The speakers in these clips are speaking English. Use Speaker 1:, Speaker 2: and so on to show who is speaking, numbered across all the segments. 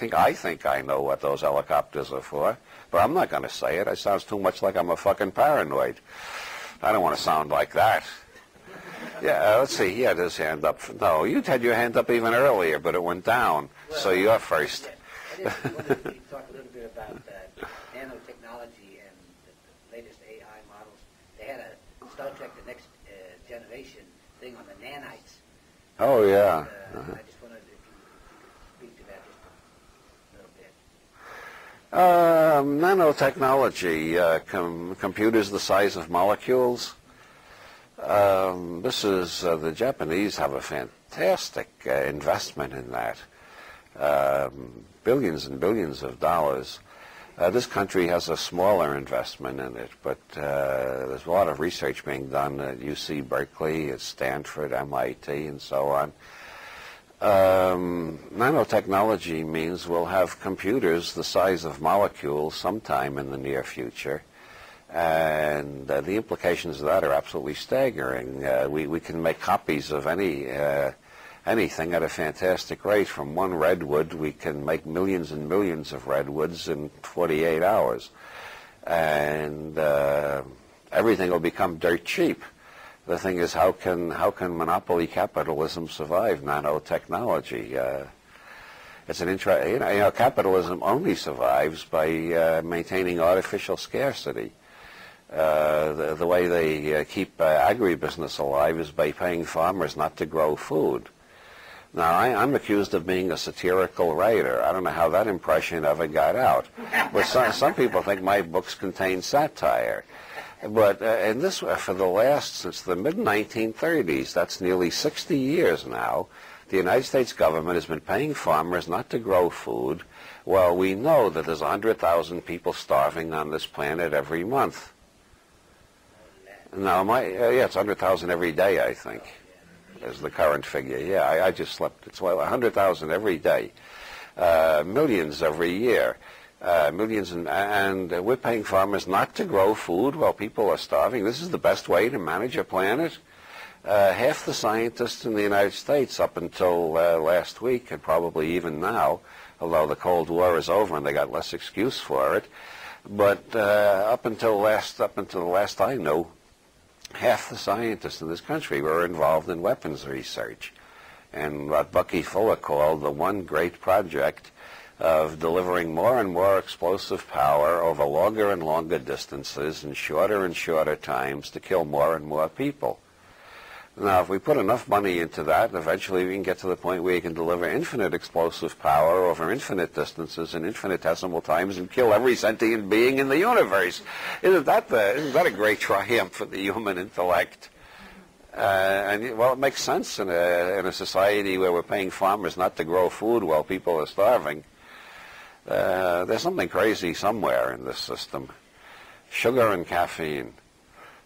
Speaker 1: think I know what those helicopters are for, but I'm not going to say it. It sounds too much like I'm a fucking paranoid. I don't want to sound like that. Yeah, let's see. He had his hand up. No, you had your hand up even earlier, but it went down. Well, so you're first.
Speaker 2: I just wondered if you could talk a little bit about nanotechnology and the latest AI models. They had a Star Trek: The Next Generation thing on the nanites.
Speaker 1: Oh, yeah.
Speaker 2: I just wondered if you could speak to that just a little bit.
Speaker 1: Nanotechnology, computers the size of molecules. This is, the Japanese have a fantastic investment in that. Billions and billions of dollars. This country has a smaller investment in it, but there's a lot of research being done at UC Berkeley, at Stanford, MIT, and so on. Nanotechnology means we'll have computers the size of molecules sometime in the near future. And the implications of that are absolutely staggering. We can make copies of anything at a fantastic rate. From one redwood, we can make millions and millions of redwoods in 48 hours. And everything will become dirt cheap. The thing is, how can monopoly capitalism survive nanotechnology? It's an capitalism only survives by maintaining artificial scarcity. The way they keep agribusiness alive is by paying farmers not to grow food. Now, I'm accused of being a satirical writer. I don't know how that impression ever got out. But some people think my books contain satire. But since the mid-1930s, that's nearly 60 years now, the United States government has been paying farmers not to grow food, while we know that there's 100,000 people starving on this planet every month. No, it's 100,000 every day, I think, is the current figure. Yeah, I just slept. It's 100,000 every day, millions every year, millions, and we're paying farmers not to grow food while people are starving. This is the best way to manage a planet. Half the scientists in the United States up until last week, and probably even now, although the Cold War is over and they got less excuse for it, but up until the last I knew, half the scientists in this country were involved in weapons research, and what Bucky Fuller called the one great project of delivering more and more explosive power over longer and longer distances and shorter times to kill more and more people. Now, if we put enough money into that, eventually we can get to the point where you can deliver infinite explosive power over infinite distances and infinitesimal times and kill every sentient being in the universe. Isn't that a great triumph for the human intellect? Well, it makes sense in a society where we're paying farmers not to grow food while people are starving. There's something crazy somewhere in this system. Sugar and caffeine.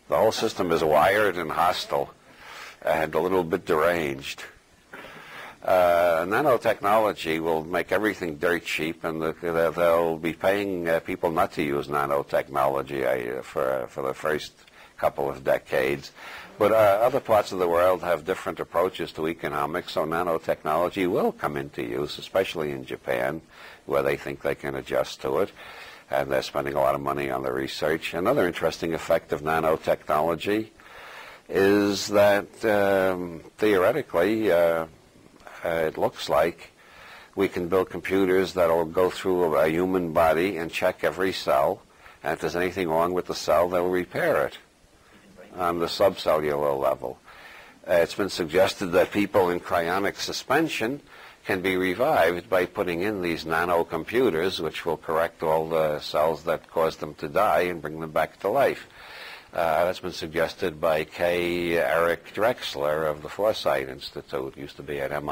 Speaker 1: The whole system is wired and hostile and a little bit deranged. Nanotechnology will make everything dirt cheap, and they'll be paying people not to use nanotechnology for the first couple of decades. But other parts of the world have different approaches to economics, so nanotechnology will come into use, especially in Japan, where they think they can adjust to it, and they're spending a lot of money on the research. Another interesting effect of nanotechnology is that theoretically it looks like we can build computers that will go through a human body and check every cell, and if there's anything wrong with the cell, they'll repair it on the subcellular level. It's been suggested that people in cryonic suspension can be revived by putting in these nanocomputers, which will correct all the cells that caused them to die and bring them back to life. That's been suggested by K. Eric Drexler of the Foresight Institute, used to be at MIT.